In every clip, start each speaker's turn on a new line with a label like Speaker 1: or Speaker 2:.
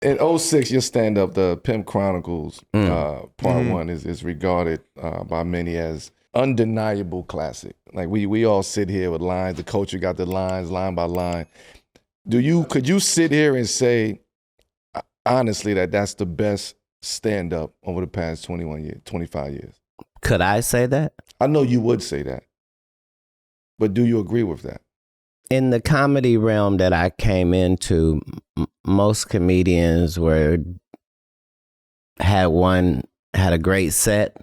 Speaker 1: In '06, your stand-up, the Pimp Chronicles Part 1 is regarded by many as undeniable classic. Like we all sit here with lines. The culture got the lines line by line. Could you sit here and say honestly that that's the best stand-up over the past 21 years, 25 years?
Speaker 2: Could I say that?
Speaker 1: I know you would say that. But do you agree with that?
Speaker 2: In the comedy realm that I came into, most comedians had a great set,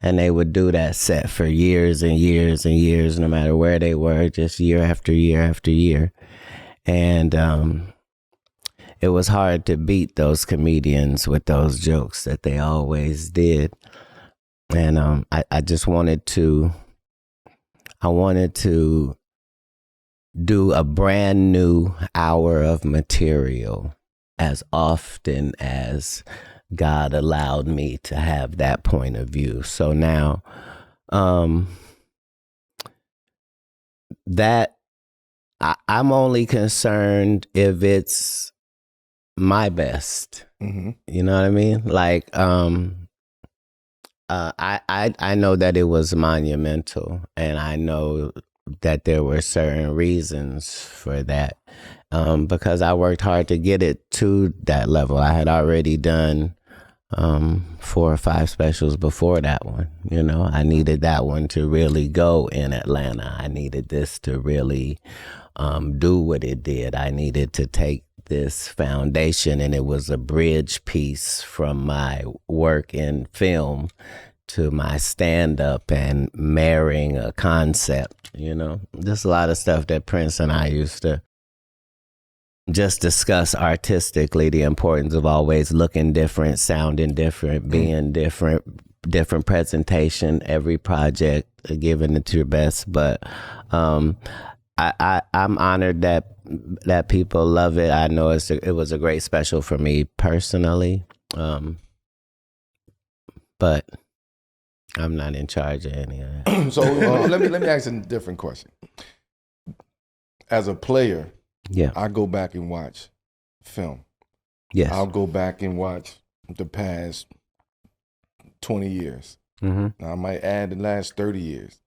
Speaker 2: and they would do that set for years and years and years, no matter where they were, just year after year after year. And it was hard to beat those comedians with those jokes that they always did. And I just wanted to do a brand new hour of material as often as God allowed me to have that point of view. So now that I'm only concerned if it's my best. You know what I mean? Like I know that it was monumental, and I know that there were certain reasons for that, because I worked hard to get it to that level. I had already done 4 or 5 specials before that one. You know, I needed that one to really go in Atlanta. I needed this to really do what it did. I needed to take this foundation, and it was a bridge piece from my work in film to my stand-up and marrying a concept, you know. There's a lot of stuff that Prince and I used to just discuss artistically, the importance of always looking different, sounding different, being different presentation, every project, giving it to your best. But I'm honored that people love it. I know it was a great special for me personally, but I'm not in charge of any of that.
Speaker 1: So let me ask a different question. As a player, I go back and watch film.
Speaker 2: Yes.
Speaker 1: I'll go back and watch the past 20 years. Now, I might add the last 30 years,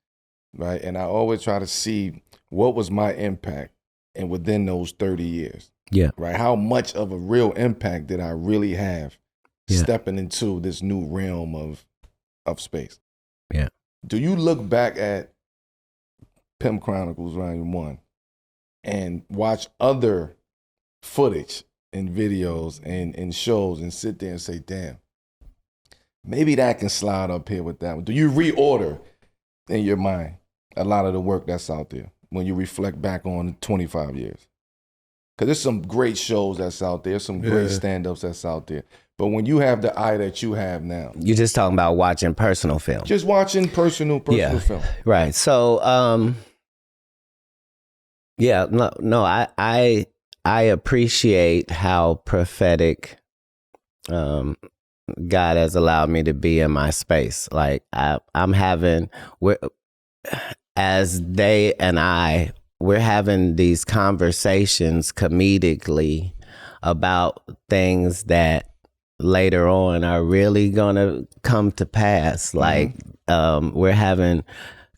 Speaker 1: right? And I always try to see what was my impact and within those 30 years.
Speaker 2: Yeah.
Speaker 1: Right? How much of a real impact did I really have stepping into this new realm of space?
Speaker 2: Yeah.
Speaker 1: Do you look back at Pimp Chronicles Volume 1 and watch other footage and videos and shows and sit there and say, damn, maybe that can slide up here with that one? Do you reorder in your mind a lot of the work that's out there when you reflect back on 25 years? Because there's some great shows that's out there, some great stand-ups that's out there. But when you have the eye that you have now.
Speaker 2: You're just talking about watching personal film.
Speaker 1: Just watching personal film.
Speaker 2: Right. So, I appreciate how prophetic God has allowed me to be in my space. Like I'm having, we're having these conversations comedically about things that later on are really gonna come to pass. Like we're having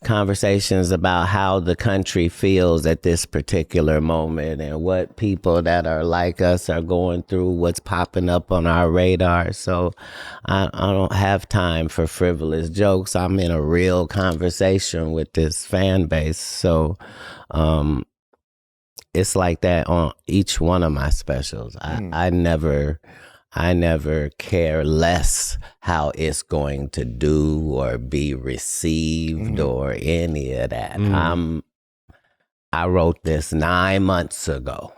Speaker 2: conversations about how the country feels at this particular moment and what people that are like us are going through, what's popping up on our radar. So I don't have time for frivolous jokes. I'm in a real conversation with this fan base. So it's like that on each one of my specials. I never care less how it's going to do or be received or any of that. I wrote this 9 months ago.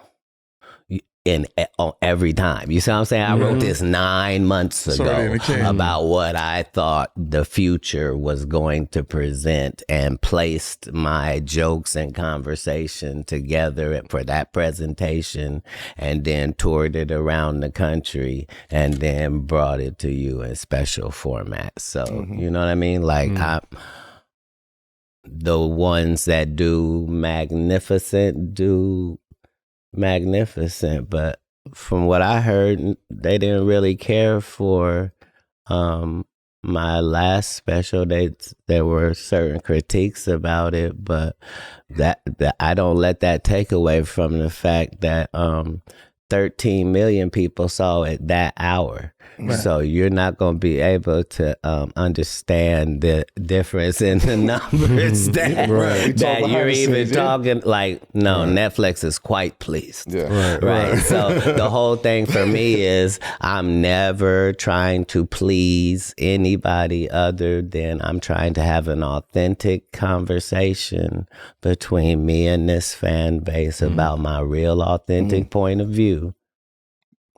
Speaker 2: Every time. You see what I'm saying? I wrote this 9 months ago about what I thought the future was going to present and placed my jokes and conversation together for that presentation and then toured it around the country and then brought it to you in special format. So, you know what I mean? Like the ones that do magnificent, but from what I heard, they didn't really care for my last special. There were certain critiques about it, but that I don't let that take away from the fact that 13 million people saw it that hour. Right. So you're not going to be able to understand the difference in the numbers that you're even talking. Like, no, Netflix is quite pleased. Yeah. Right. So the whole thing for me is I'm never trying to please anybody other than I'm trying to have an authentic conversation between me and this fan base about my real authentic point of view.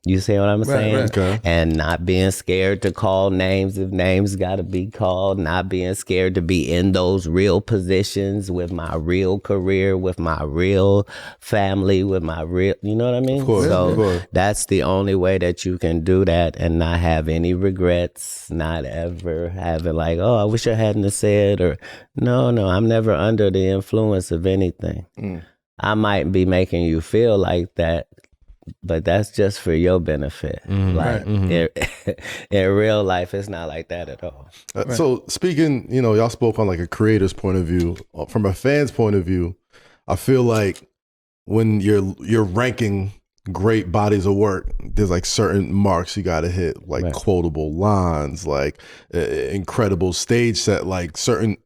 Speaker 2: You see what I'm saying? Right. Okay. And not being scared to call names if names got to be called, not being scared to be in those real positions with my real career, with my real family, with my real, you know what I mean? Of course, so that's the only way that you can do that and not have any regrets, not ever having like, oh, I wish I hadn't have said, or no, I'm never under the influence of anything. I might be making you feel like that, but that's just for your benefit. Like in real life, it's not like that at all.
Speaker 3: So speaking, y'all spoke on like a creator's point of view. From a fan's point of view, I feel like when you're ranking great bodies of work, there's like certain marks you got to hit, like quotable lines, like incredible stage set, like certain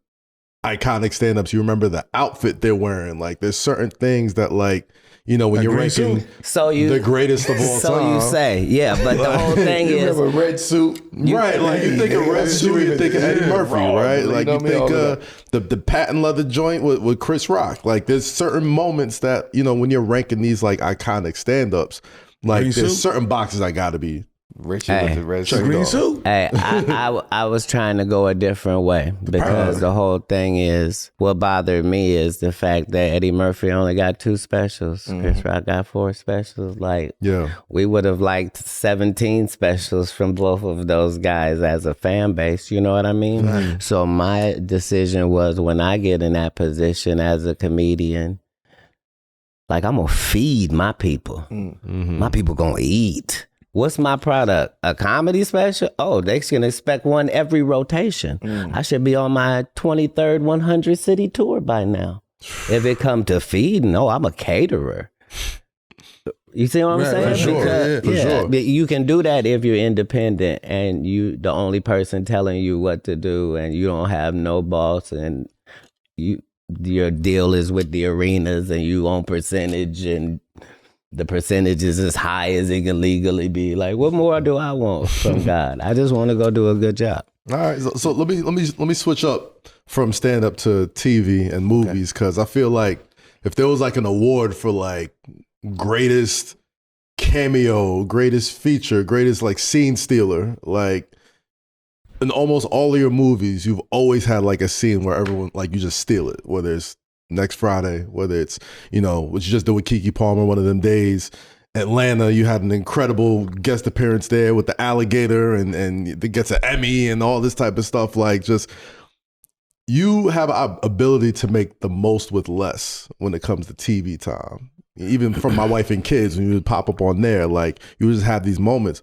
Speaker 3: iconic stand-ups. You remember the outfit they're wearing. Like there's certain things that like, when you're ranking the greatest of all time.
Speaker 2: So you say, yeah, but the whole thing is...
Speaker 1: You remember red suit?
Speaker 3: Right, like you think of red suit, you think of Eddie Murphy, right? Like you think the patent leather joint with Chris Rock. Like there's certain moments that, when you're ranking these like iconic stand-ups, like there's certain boxes I gotta be.
Speaker 1: Richie with the red suit.
Speaker 2: Hey, I was trying to go a different way because the whole thing is, what bothered me is the fact that Eddie Murphy only got 2 specials. Chris Rock got 4 specials. Like, we would have liked 17 specials from both of those guys as a fan base. You know what I mean? So my decision was, when I get in that position as a comedian, like, I'm going to feed my people. My people going to eat. What's my product? A comedy special? Oh, they can expect one every rotation. I should be on my 23rd 100 city tour by now. If it come to feeding, I'm a caterer. You see what I'm saying?
Speaker 3: For sure. For sure.
Speaker 2: You can do that if you're independent and you the only person telling you what to do, and you don't have no boss, and your deal is with the arenas and you own percentage, and the percentage is as high as it can legally be. Like, what more do I want from God? I just want to go do a good job.
Speaker 3: All right, so let me switch up from stand up to TV and movies, because I feel like if there was like an award for like greatest cameo, greatest feature, greatest like scene stealer, like in almost all of your movies, you've always had like a scene where everyone like you just steal it, whether it's Next Friday, whether it's, what you just did with Keke Palmer, One of Them Days. Atlanta, you had an incredible guest appearance there with the alligator and it gets an Emmy and all this type of stuff. Like, just, you have an ability to make the most with less when it comes to TV time. Even from My Wife and Kids, when you would pop up on there, like, you would just have these moments.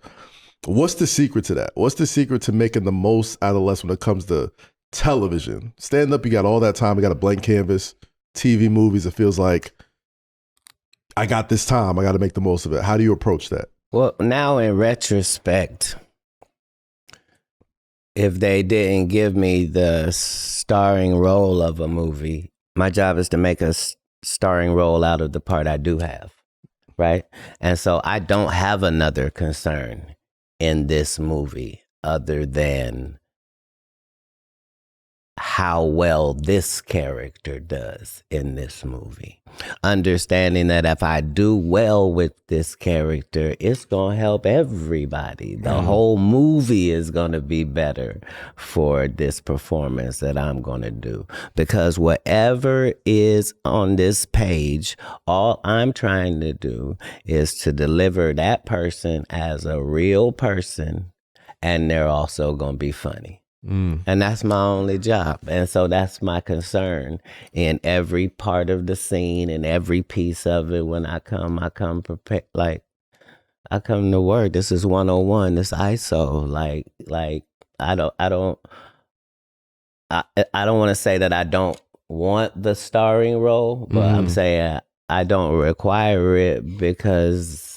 Speaker 3: What's the secret to that? What's the secret to making the most out of less when it comes to television? Stand up, you got all that time, you got a blank canvas. TV, movies, it feels like I got this time, I got to make the most of it. How do you approach that?
Speaker 2: Well, now in retrospect, if they didn't give me the starring role of a movie, my job is to make a starring role out of the part I do have, right? And so I don't have another concern in this movie other than how well this character does in this movie. Understanding that if I do well with this character, it's going to help everybody. The whole movie is going to be better for this performance that I'm going to do. Because whatever is on this page, all I'm trying to do is to deliver that person as a real person, and they're also going to be funny. And that's my only job. And so that's my concern in every part of the scene and every piece of it. When I come prepared. Like, I come to work. This is 101. This ISO. Like I don't want to say that I don't want the starring role, but I'm saying I don't require it because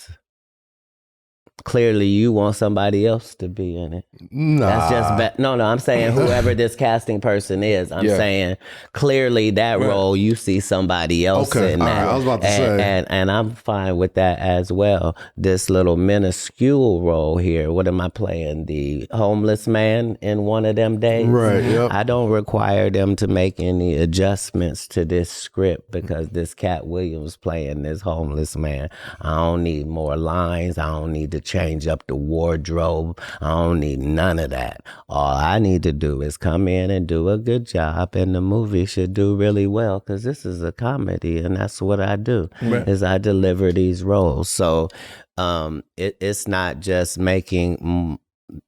Speaker 2: clearly you want somebody else to be in it.
Speaker 3: Nah.
Speaker 2: That's just no. I'm saying whoever this casting person is. I'm saying clearly that role you see somebody else in that.
Speaker 3: Right. I was about to say,
Speaker 2: and I'm fine with that as well. This little minuscule role here. What am I playing? The homeless man in one of them days.
Speaker 3: Right. Yep.
Speaker 2: I don't require them to make any adjustments to this script because this Katt Williams playing this homeless man. I don't need more lines. I don't need to change up the wardrobe. I don't need none of that. All I need to do is come in and do a good job, and the movie should do really well because this is a comedy, and that's what I do. Is I deliver these roles. So it's not just making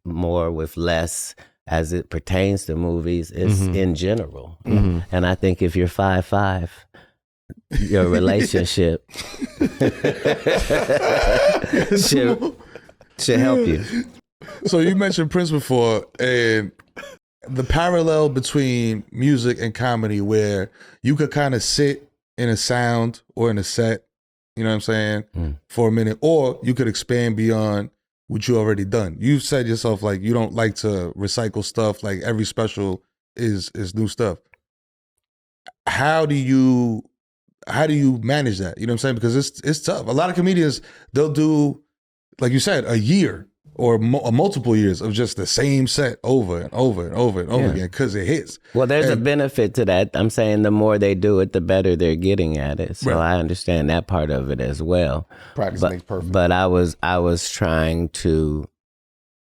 Speaker 2: more with less as it pertains to movies. It's in general. And I think if you're 5'5", your relationship should help you.
Speaker 4: So you mentioned Prince before, and the parallel between music and comedy, where you could kind of sit in a sound or in a set, you know what I'm saying, for a minute, or you could expand beyond what you already done. You said yourself like you don't like to recycle stuff. Like every special is new stuff. How do you manage that? You know what I'm saying? Because it's tough. A lot of comedians, they'll do, like you said, a year or multiple years of just the same set over and over and over and over again because it hits.
Speaker 2: Well, there's a benefit to that. I'm saying the more they do it, the better they're getting at it. So I understand that part of it as well.
Speaker 1: Practice makes perfect.
Speaker 2: But I was trying to.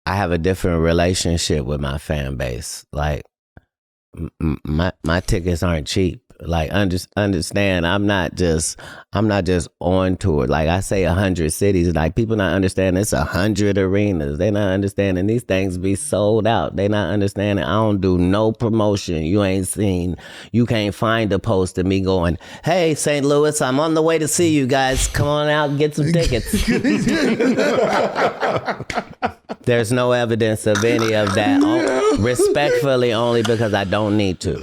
Speaker 2: I have a different relationship with my fan base. Like my tickets aren't cheap. Like understand, I'm not just on tour. Like I say 100 cities, like people not understanding it's 100 arenas. They not understanding these things be sold out. They not understanding I don't do no promotion. You can't find a post of me going, hey, St. Louis, I'm on the way to see you guys. Come on out and get some tickets. There's no evidence of any of that. Respectfully, only because I don't need to.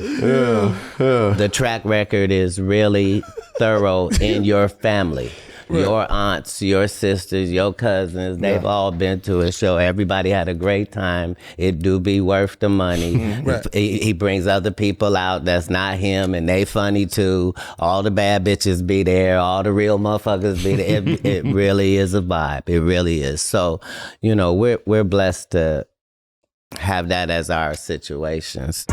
Speaker 2: The track record is really thorough in your family. Your aunts, your sisters, your cousins, they've all been to a show. Everybody had a great time. It do be worth the money. He brings other people out that's not him, and they funny too. All the bad bitches be there. All the real motherfuckers be there. It really is a vibe. It really is. So, we're blessed to have that as our situations.